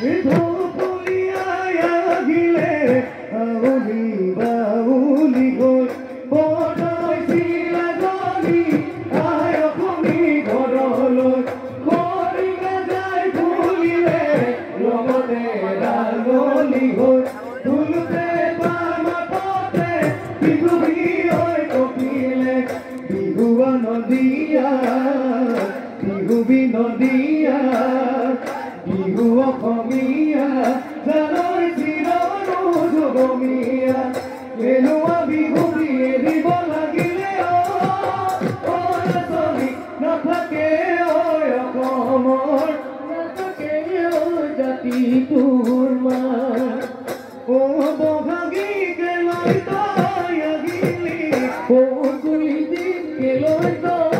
ধুপুলিয়াই আহিলে আউলি বাউলি গৈ বনাইছিল এজনী আই অসমী ঘৰলৈ খৰি গাজাই ফুলিলে লগতে ৰাঙলী হৈ ধুলুতে পামাপতে বিহু বিহৈ কপিলে বিহুৱা নদীয়া বিহু বিনদীয়া বিহু অসমীয়া জানৰ চিৰনো যুগমীয়া এনুৱা বিহু এৰিব লাগিলে নাচনি নাথাকে অসমৰ নাথাকে জাতিটোৰ মান বহাগীকে লৈ তই আহিলি কুলি দিনকে লৈ তই